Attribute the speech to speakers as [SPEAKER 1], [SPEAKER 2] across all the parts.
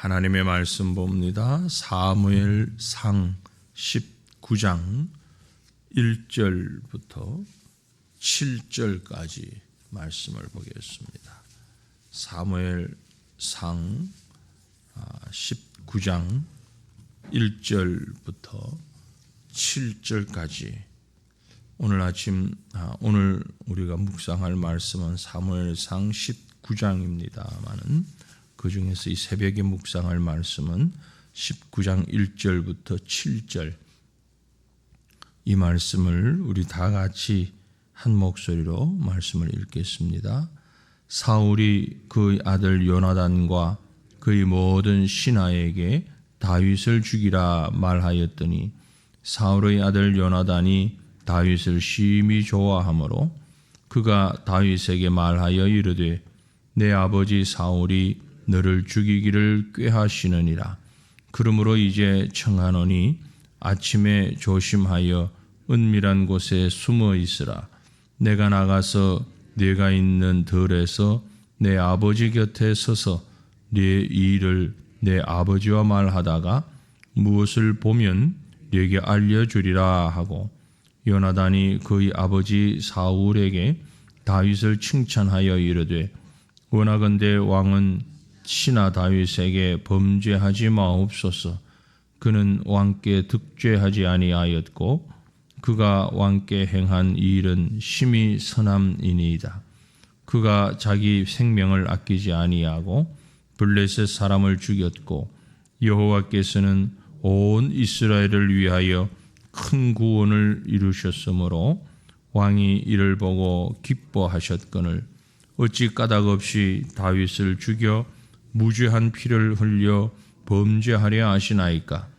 [SPEAKER 1] 하나님의 말씀 봅니다. 사무엘상 19장 1절부터 7절까지 말씀을 보겠습니다. 사무엘상 19장 1절부터 7절까지 오늘 우리가 묵상할 말씀은 사무엘상 19장입니다만은 그 중에서 이 새벽에 묵상할 말씀은 19장 1절부터 7절, 이 말씀을 우리 다 같이 한 목소리로 말씀을 읽겠습니다. 사울이 그의 아들 요나단과 그의 모든 신하에게 다윗을 죽이라 말하였더니 사울의 아들 요나단이 다윗을 심히 좋아하므로 그가 다윗에게 말하여 이르되 내 아버지 사울이 너를 죽이기를 꾀하시느니라. 그러므로 이제 청하노니 아침에 조심하여 은밀한 곳에 숨어 있으라. 내가 나가서 네가 있는 들에서 내 아버지 곁에 서서 네 일을 내 아버지와 말하다가 무엇을 보면 네게 알려주리라 하고, 요나단이 그의 아버지 사울에게 다윗을 칭찬하여 이르되 원하건대 왕은 신하 다윗에게 범죄하지 마옵소서. 그는 왕께 득죄하지 아니하였고 그가 왕께 행한 이 일은 심히 선함이니이다. 그가 자기 생명을 아끼지 아니하고 블레셋 사람을 죽였고 여호와께서는 온 이스라엘을 위하여 큰 구원을 이루셨으므로 왕이 이를 보고 기뻐하셨거늘 어찌 까닭없이 다윗을 죽여 무죄한 피를 흘려 범죄하려 하시나이까.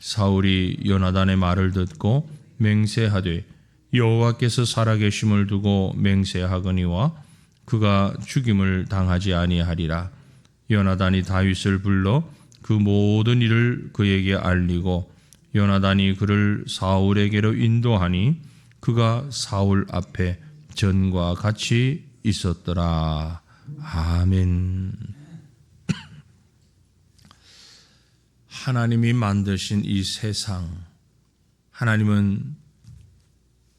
[SPEAKER 1] 사울이 요나단의 말을 듣고 맹세하되 여호와께서 살아계심을 두고 맹세하거니와 그가 죽임을 당하지 아니하리라. 요나단이 다윗을 불러 그 모든 일을 그에게 알리고 요나단이 그를 사울에게로 인도하니 그가 사울 앞에 전과 같이 있었더라. 아멘. 하나님이 만드신 이 세상, 하나님은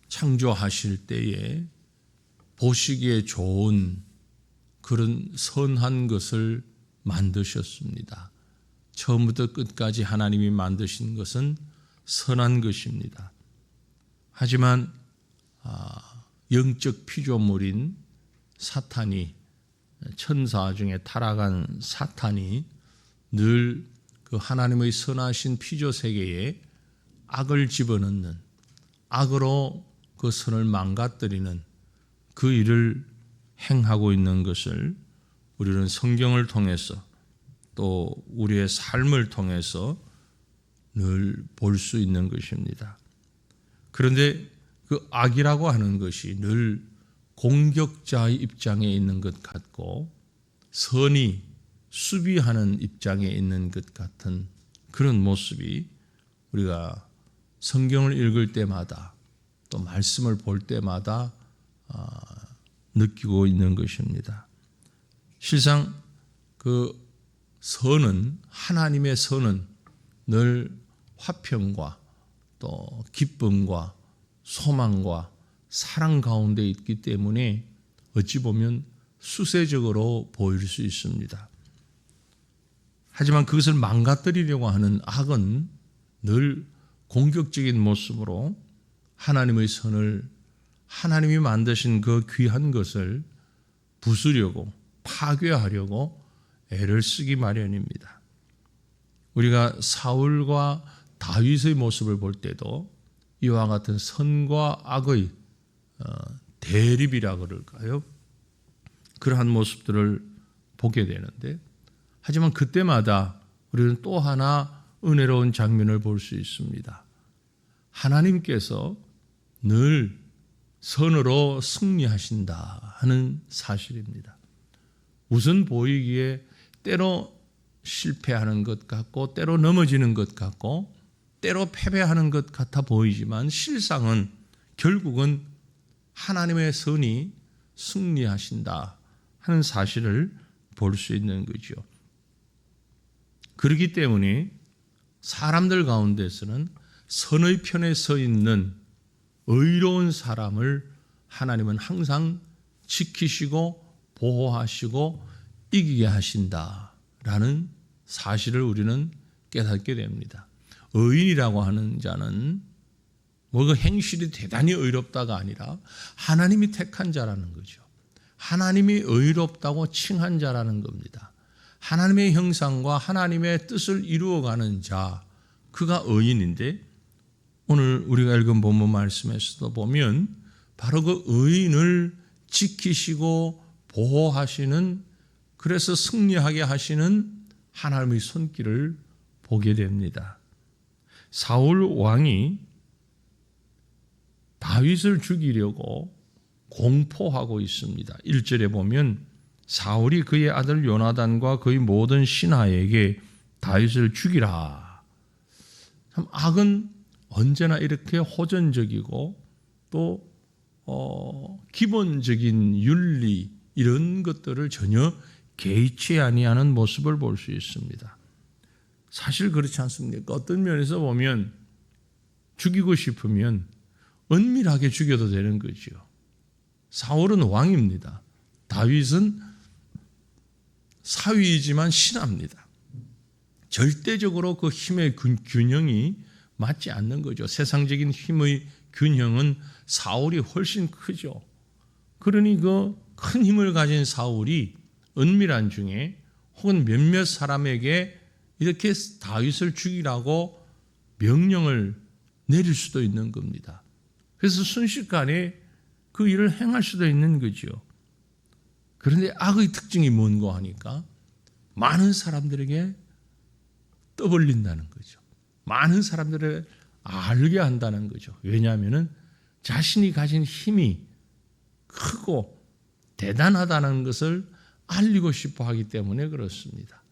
[SPEAKER 1] 창조하실 때에 보시기에 좋은 그런 선한 것을 만드셨습니다. 처음부터 끝까지 하나님이 만드신 것은 선한 것입니다. 하지만 영적 피조물인 사탄이, 천사 중에 타락한 사탄이 늘 그 하나님의 선하신 피조 세계에 악을 집어넣는, 악으로 그 선을 망가뜨리는 그 일을 행하고 있는 것을 우리는 성경을 통해서 또 우리의 삶을 통해서 늘 볼 수 있는 것입니다. 그런데 그 악이라고 하는 것이 늘 공격자의 입장에 있는 것 같고 선이 수비하는 입장에 있는 것 같은 그런 모습이 우리가 성경을 읽을 때마다 또 말씀을 볼 때마다 느끼고 있는 것입니다. 실상 그 선은, 하나님의 선은 늘 화평과 또 기쁨과 소망과 사랑 가운데 있기 때문에 어찌 보면 수세적으로 보일 수 있습니다. 하지만 그것을 망가뜨리려고 하는 악은 늘 공격적인 모습으로 하나님의 선을, 하나님이 만드신 그 귀한 것을 부수려고, 파괴하려고 애를 쓰기 마련입니다. 우리가 사울과 다윗의 모습을 볼 때도 이와 같은 선과 악의 대립이라 그럴까요? 그러한 모습들을 보게 되는데, 하지만 그때마다 우리는 또 하나 은혜로운 장면을 볼 수 있습니다. 하나님께서 늘 선으로 승리하신다 하는 사실입니다. 우선 보이기에 때로 실패하는 것 같고 때로 넘어지는 것 같고 때로 패배하는 것 같아 보이지만 실상은 결국은 하나님의 선이 승리하신다 하는 사실을 볼 수 있는 거죠. 그렇기 때문에 사람들 가운데서는 선의 편에 서 있는 의로운 사람을 하나님은 항상 지키시고 보호하시고 이기게 하신다라는 사실을 우리는 깨닫게 됩니다. 의인이라고 하는 자는 그 행실이 대단히 의롭다가 아니라 하나님이 택한 자라는 거죠. 하나님이 의롭다고 칭한 자라는 겁니다. 하나님의 형상과 하나님의 뜻을 이루어가는 자, 그가 의인인데 오늘 우리가 읽은 본문 말씀에서도 보면 바로 그 의인을 지키시고 보호하시는, 그래서 승리하게 하시는 하나님의 손길을 보게 됩니다. 사울 왕이 다윗을 죽이려고 공포하고 있습니다. 1절에 보면 사울이 그의 아들 요나단과 그의 모든 신하에게 다윗을 죽이라. 참 악은 언제나 이렇게 호전적이고 또 기본적인 윤리 이런 것들을 전혀 개의치 아니하는 모습을 볼 수 있습니다. 사실 그렇지 않습니까? 어떤 면에서 보면 죽이고 싶으면 은밀하게 죽여도 되는 거죠. 사울은 왕입니다. 다윗은 사위이지만 신하입니다. 절대적으로 그 힘의 균형이 맞지 않는 거죠. 세상적인 힘의 균형은 사울이 훨씬 크죠. 그러니 그 큰 힘을 가진 사울이 은밀한 중에 혹은 몇몇 사람에게 이렇게 다윗을 죽이라고 명령을 내릴 수도 있는 겁니다. 그래서 순식간에 그 일을 행할 수도 있는 거죠. 그런데 악의 특징이 뭔고 하니까 많은 사람들에게 떠벌린다는 거죠. 많은 사람들을 알게 한다는 거죠. 왜냐하면 자신이 가진 힘이 크고 대단하다는 것을 알리고 싶어 하기 때문에 그렇습니다.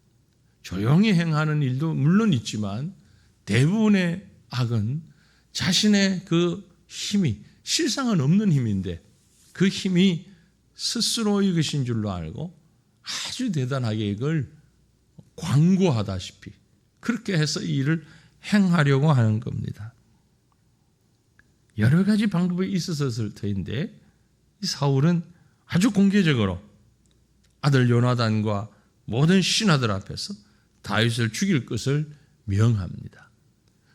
[SPEAKER 1] 조용히 행하는 일도 물론 있지만 대부분의 악은 자신의 그 힘이 실상은 없는 힘인데 그 힘이 스스로의 것인 줄로 알고 아주 대단하게 이걸 광고하다시피 그렇게 해서 이 일을 행하려고 하는 겁니다. 여러 가지 방법이 있었을 터인데 이 사울은 아주 공개적으로 아들 요나단과 모든 신하들 앞에서 다윗을 죽일 것을 명합니다.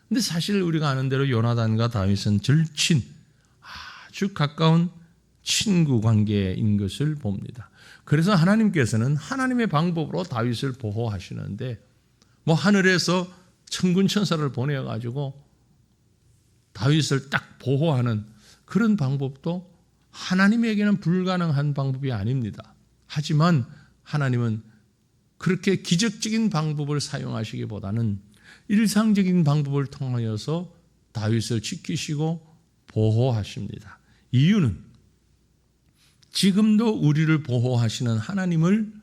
[SPEAKER 1] 그런데 사실 우리가 아는 대로 요나단과 다윗은 절친 아주 가까운 친구 관계인 것을 봅니다. 그래서 하나님께서는 하나님의 방법으로 다윗을 보호하시는데 하늘에서 천군 천사를 보내가지고 다윗을 딱 보호하는 그런 방법도 하나님에게는 불가능한 방법이 아닙니다. 하지만 하나님은 그렇게 기적적인 방법을 사용하시기보다는 일상적인 방법을 통하여서 다윗을 지키시고 보호하십니다. 이유는 지금도 우리를 보호하시는 하나님을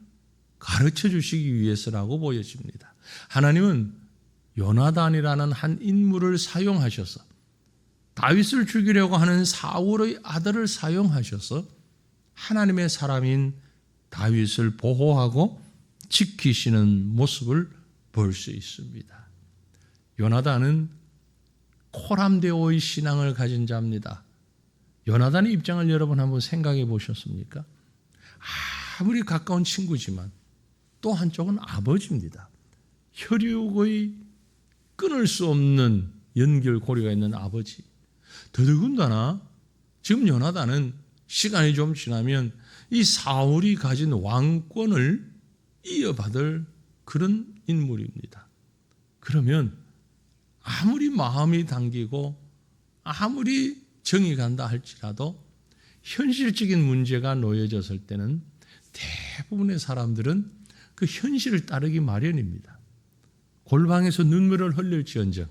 [SPEAKER 1] 가르쳐 주시기 위해서라고 보여집니다. 하나님은 요나단이라는 한 인물을 사용하셔서 다윗을 죽이려고 하는 사울의 아들을 사용하셔서 하나님의 사람인 다윗을 보호하고 지키시는 모습을 볼 수 있습니다. 요나단은 코람데오의 신앙을 가진 자입니다. 요나단의 입장을 여러분 한번 생각해 보셨습니까? 아무리 가까운 친구지만 또 한쪽은 아버지입니다. 혈육의 끊을 수 없는 연결고리가 있는 아버지. 더더군다나 지금 요나단은 시간이 좀 지나면 이 사울이 가진 왕권을 이어받을 그런 인물입니다. 그러면 아무리 마음이 당기고 아무리 정이 간다 할지라도 현실적인 문제가 놓여졌을 때는 대부분의 사람들은 그 현실을 따르기 마련입니다. 골방에서 눈물을 흘릴지언정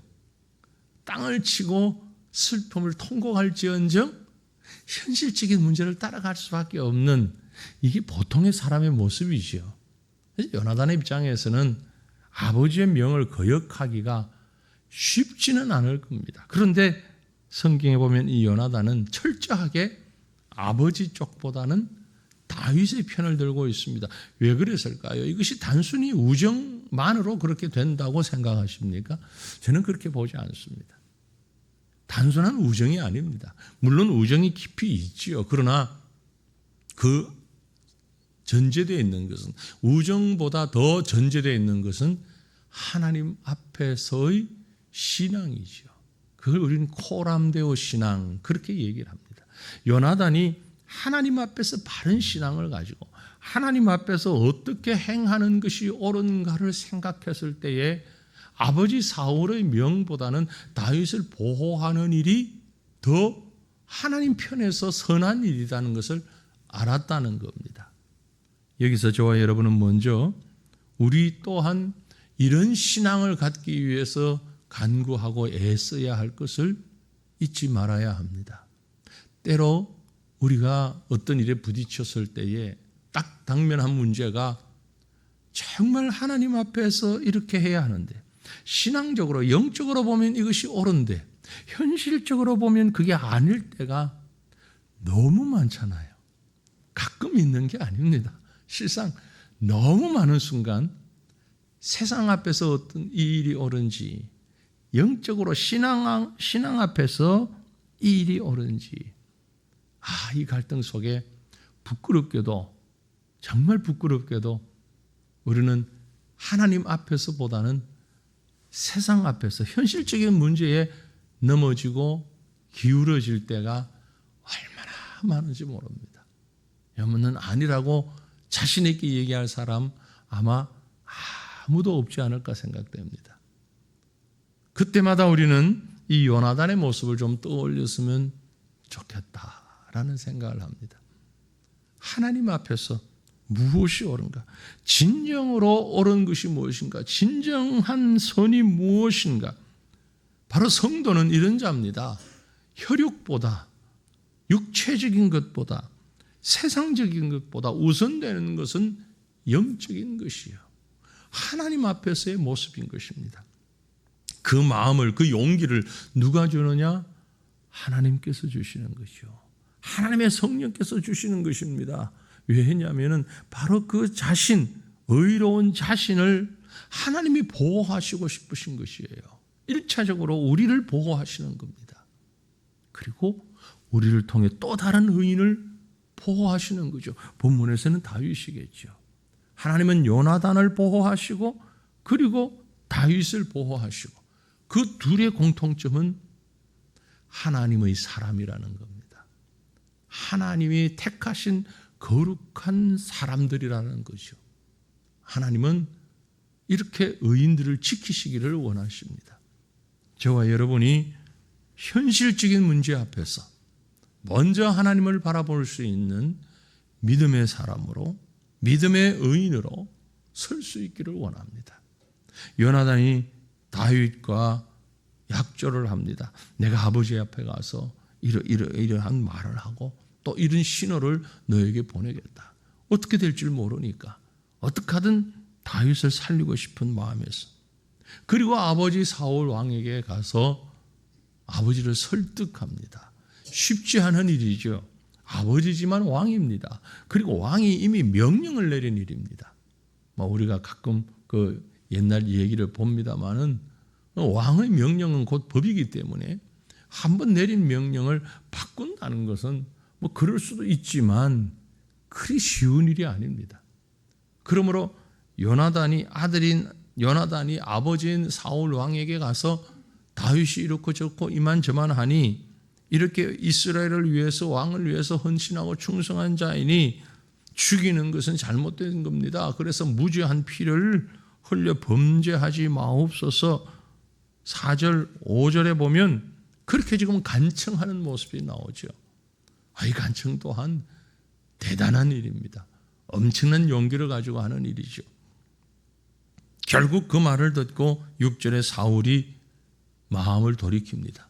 [SPEAKER 1] 땅을 치고 슬픔을 통곡할지언정 현실적인 문제를 따라갈 수밖에 없는 이게 보통의 사람의 모습이지요. 요나단의 입장에서는 아버지의 명을 거역하기가 쉽지는 않을 겁니다. 그런데 성경에 보면 이 요나단은 철저하게 아버지 쪽보다는 다윗의 편을 들고 있습니다. 왜 그랬을까요? 이것이 단순히 우정만으로 그렇게 된다고 생각하십니까? 저는 그렇게 보지 않습니다. 단순한 우정이 아닙니다. 물론 우정이 깊이 있지요. 그러나 그 전제되어 있는 것은, 우정보다 더 전제되어 있는 것은 하나님 앞에서의 신앙이죠. 그걸 우리는 코람데오 신앙 그렇게 얘기를 합니다. 요나단이 하나님 앞에서 바른 신앙을 가지고 하나님 앞에서 어떻게 행하는 것이 옳은가를 생각했을 때에 아버지 사울의 명보다는 다윗을 보호하는 일이 더 하나님 편에서 선한 일이라는 것을 알았다는 겁니다. 여기서 저와 여러분은 먼저 우리 또한 이런 신앙을 갖기 위해서 간구하고 애써야 할 것을 잊지 말아야 합니다. 때로 우리가 어떤 일에 부딪혔을 때에 딱 당면한 문제가 정말 하나님 앞에서 이렇게 해야 하는데, 신앙적으로 영적으로 보면 이것이 옳은데 현실적으로 보면 그게 아닐 때가 너무 많잖아요. 가끔 있는 게 아닙니다. 실상 너무 많은 순간 세상 앞에서 어떤 이 일이 옳은지, 영적으로 신앙 앞에서 이 일이 옳은지, 이 갈등 속에 부끄럽게도, 정말 부끄럽게도 우리는 하나님 앞에서보다는 세상 앞에서 현실적인 문제에 넘어지고 기울어질 때가 얼마나 많은지 모릅니다. 여러분은 아니라고 자신 있게 얘기할 사람 아마 아무도 없지 않을까 생각됩니다. 그때마다 우리는 이 요나단의 모습을 좀 떠올렸으면 좋겠다라는 생각을 합니다. 하나님 앞에서 무엇이 옳은가? 진정으로 옳은 것이 무엇인가? 진정한 선이 무엇인가? 바로 성도는 이런 자입니다. 혈육보다, 육체적인 것보다, 세상적인 것보다 우선되는 것은 영적인 것이요, 하나님 앞에서의 모습인 것입니다. 그 마음을, 그 용기를 누가 주느냐? 하나님께서 주시는 것이요, 하나님의 성령께서 주시는 것입니다. 왜냐하면 바로 그 자신, 의로운 자신을 하나님이 보호하시고 싶으신 것이에요. 1차적으로 우리를 보호하시는 겁니다. 그리고 우리를 통해 또 다른 의인을 보호하시는 거죠. 본문에서는 다윗이겠죠. 하나님은 요나단을 보호하시고 그리고 다윗을 보호하시고, 그 둘의 공통점은 하나님의 사람이라는 겁니다. 하나님이 택하신 거룩한 사람들이라는 거죠. 하나님은 이렇게 의인들을 지키시기를 원하십니다. 저와 여러분이 현실적인 문제 앞에서 먼저 하나님을 바라볼 수 있는 믿음의 사람으로, 믿음의 의인으로 설 수 있기를 원합니다. 요나단이 다윗과 약조를 합니다. 내가 아버지 앞에 가서 이러한 말을 하고 또 이런 신호를 너에게 보내겠다. 어떻게 될 줄 모르니까 어떻게 하든 다윗을 살리고 싶은 마음에서, 그리고 아버지 사울 왕에게 가서 아버지를 설득합니다. 쉽지 않은 일이죠. 아버지지만 왕입니다. 그리고 왕이 이미 명령을 내린 일입니다. 우리가 가끔 그 옛날 얘기를 봅니다마는 왕의 명령은 곧 법이기 때문에 한번 내린 명령을 바꾼다는 것은 그럴 수도 있지만 그리 쉬운 일이 아닙니다. 그러므로 요나단이 아버지인 사울 왕에게 가서 다윗이 이렇고 저렇고 이만저만 하니 이렇게 이스라엘을 위해서, 왕을 위해서 헌신하고 충성한 자이니 죽이는 것은 잘못된 겁니다. 그래서 무죄한 피를 흘려 범죄하지 마옵소서. 4절 5절에 보면 그렇게 지금 간청하는 모습이 나오죠. 이 간청 또한 대단한 일입니다. 엄청난 용기를 가지고 하는 일이죠. 결국 그 말을 듣고 6절에 사울이 마음을 돌이킵니다.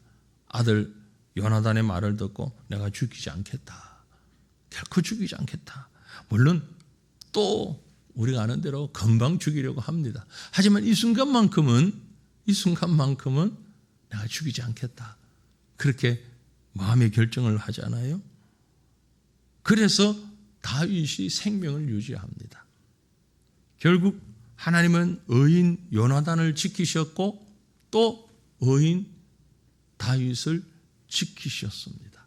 [SPEAKER 1] 아들 요나단의 말을 듣고 내가 죽이지 않겠다. 결코 죽이지 않겠다. 물론 또 우리가 아는 대로 금방 죽이려고 합니다. 하지만 이 순간만큼은 내가 죽이지 않겠다. 그렇게 마음의 결정을 하잖아요. 그래서 다윗이 생명을 유지합니다. 결국 하나님은 의인 요나단을 지키셨고 또 의인 다윗을 지키셨습니다.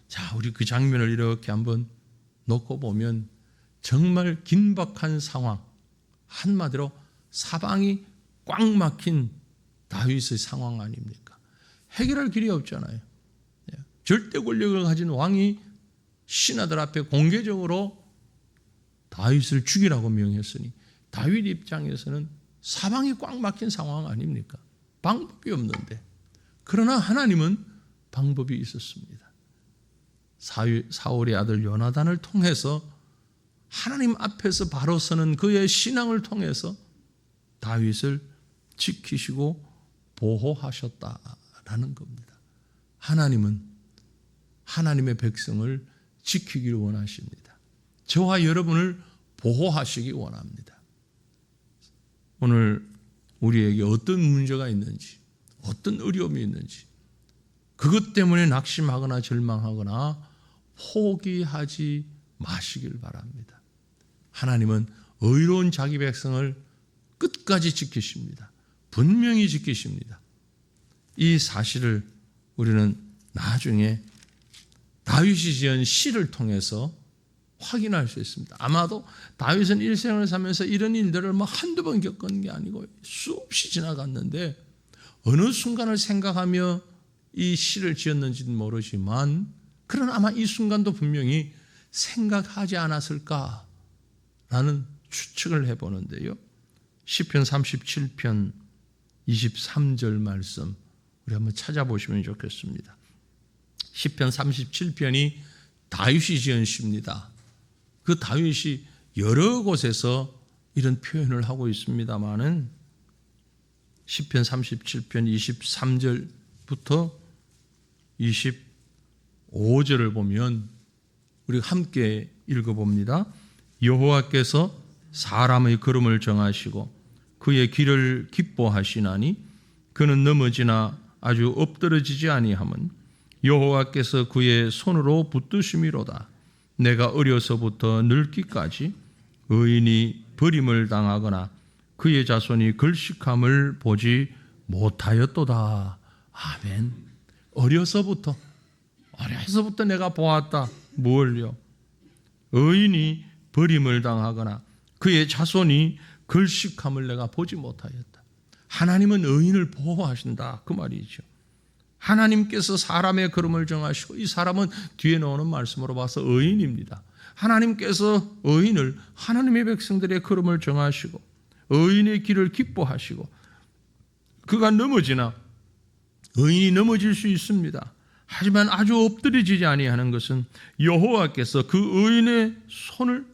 [SPEAKER 1] 자, 우리 그 장면을 이렇게 한번 놓고 보면 정말 긴박한 상황, 한마디로 사방이 꽉 막힌 다윗의 상황 아닙니까? 해결할 길이 없잖아요. 절대 권력을 가진 왕이 신하들 앞에 공개적으로 다윗을 죽이라고 명했으니 다윗 입장에서는 사방이 꽉 막힌 상황 아닙니까? 방법이 없는데. 그러나 하나님은 방법이 있었습니다. 사울의 아들 요나단을 통해서 하나님 앞에서 바로 서는 그의 신앙을 통해서 다윗을 지키시고 보호하셨다라는 겁니다. 하나님은 하나님의 백성을 지키기를 원하십니다. 저와 여러분을 보호하시기 원합니다. 오늘 우리에게 어떤 문제가 있는지, 어떤 어려움이 있는지, 그것 때문에 낙심하거나 절망하거나 포기하지 마시길 바랍니다. 하나님은 의로운 자기 백성을 끝까지 지키십니다. 분명히 지키십니다. 이 사실을 우리는 나중에 다윗이 지은 시를 통해서 확인할 수 있습니다. 아마도 다윗은 일생을 살면서 이런 일들을 한두 번 겪은 게 아니고 수없이 지나갔는데 어느 순간을 생각하며 이 시를 지었는지는 모르지만 그러나 아마 이 순간도 분명히 생각하지 않았을까라는 추측을 해보는데요. 시편 37편 23절 말씀 우리 한번 찾아보시면 좋겠습니다. 시편 37편이 다윗이 지은 시입니다. 그 다윗이 여러 곳에서 이런 표현을 하고 있습니다마는 시편 37편 23절부터 25절을 보면 우리 함께 읽어봅니다. 여호와께서 사람의 걸음을 정하시고 그의 길을 기뻐하시나니 그는 넘어지나 아주 엎드러지지 아니함은 여호와께서 그의 손으로 붙드심이로다. 내가 어려서부터 늙기까지 의인이 버림을 당하거나 그의 자손이 걸식함을 보지 못하였도다. 아멘. 어려서부터 내가 보았다. 뭘요? 의인이 버림을 당하거나 그의 자손이 걸식함을 내가 보지 못하였다. 하나님은 의인을 보호하신다. 그 말이죠. 하나님께서 사람의 걸음을 정하시고 이 사람은 뒤에 나오는 말씀으로 봐서 의인입니다. 하나님께서 의인을 하나님의 백성들의 걸음을 정하시고 의인의 길을 기뻐하시고 그가 넘어지나 의인이 넘어질 수 있습니다. 하지만 아주 엎드려지지 아니하는 것은 여호와께서 그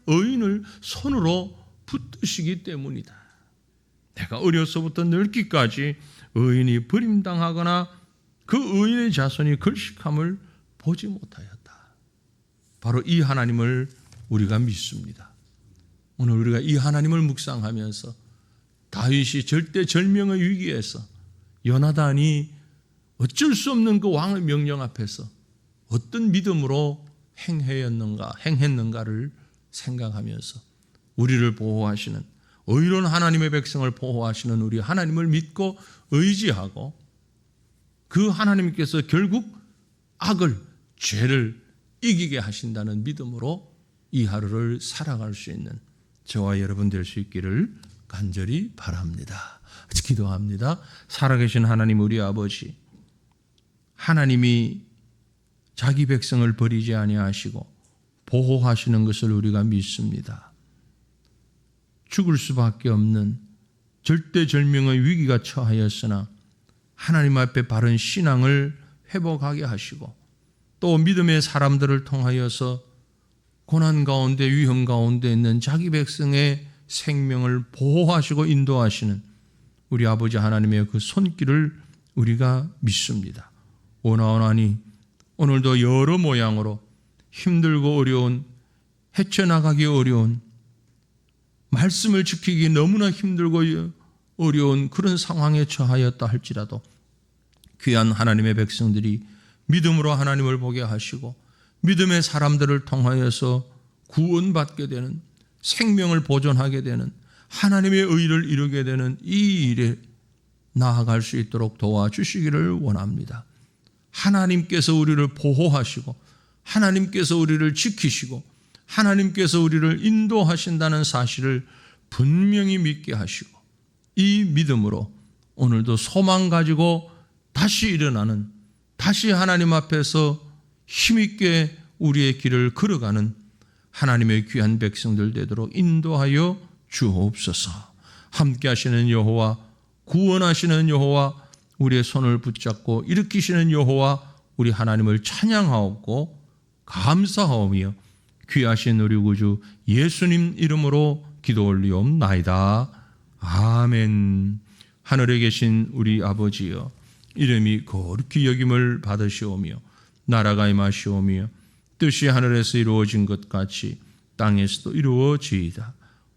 [SPEAKER 1] 의인을 손으로 붙드시기 때문이다. 내가 어려서부터 늙기까지 의인이 버림당하거나 그 의인의 자손이 걸식함을 보지 못하였다. 바로 이 하나님을 우리가 믿습니다. 오늘 우리가 이 하나님을 묵상하면서 다윗이 절대절명의 위기에서 요나단이 어쩔 수 없는 그 왕의 명령 앞에서 어떤 믿음으로 행했는가를 생각하면서 우리를 보호하시는 의로운 하나님의 백성을 보호하시는 우리 하나님을 믿고 의지하고 그 하나님께서 결국 악을, 죄를 이기게 하신다는 믿음으로 이 하루를 살아갈 수 있는 저와 여러분 될 수 있기를 간절히 바랍니다. 기도합니다. 살아계신 하나님 우리 아버지, 하나님이 자기 백성을 버리지 아니하시고 보호하시는 것을 우리가 믿습니다. 죽을 수밖에 없는 절대절명의 위기가 처하였으나 하나님 앞에 바른 신앙을 회복하게 하시고 또 믿음의 사람들을 통하여서 고난 가운데 위험 가운데 있는 자기 백성의 생명을 보호하시고 인도하시는 우리 아버지 하나님의 그 손길을 우리가 믿습니다. 오나오나니 오늘도 여러 모양으로 힘들고 어려운, 헤쳐나가기 어려운, 말씀을 지키기 너무나 힘들고 어려운 그런 상황에 처하였다 할지라도 귀한 하나님의 백성들이 믿음으로 하나님을 보게 하시고 믿음의 사람들을 통하여서 구원받게 되는, 생명을 보존하게 되는, 하나님의 의를 이루게 되는 이 일에 나아갈 수 있도록 도와주시기를 원합니다. 하나님께서 우리를 보호하시고 하나님께서 우리를 지키시고 하나님께서 우리를 인도하신다는 사실을 분명히 믿게 하시고, 이 믿음으로 오늘도 소망 가지고 다시 일어나는, 다시 하나님 앞에서 힘있게 우리의 길을 걸어가는 하나님의 귀한 백성들 되도록 인도하여 주옵소서. 함께 하시는 여호와, 구원하시는 여호와, 우리의 손을 붙잡고 일으키시는 여호와, 우리 하나님을 찬양하옵고 감사하오며 귀하신 우리 구주 예수님 이름으로 기도 올리옵나이다. 아멘. 하늘에 계신 우리 아버지여, 이름이 거룩히 여김을 받으시오며 나라가 임하시오며 뜻이 하늘에서 이루어진 것 같이 땅에서도 이루어지이다.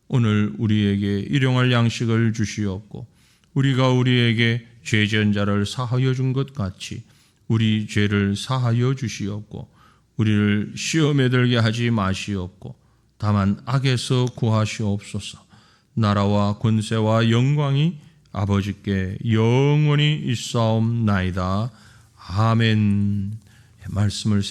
[SPEAKER 1] 오늘 우리에게 일용할 양식을 주시옵고 우리가 우리에게 죄 지은 자를 사하여 준 것 같이 우리 죄를 사하여 주시옵고 우리를 시험에 들게 하지 마시옵고 다만 악에서 구하시옵소서. 나라와 권세와 영광이 아버지께 영원히 있사옵나이다. 아멘. 말씀을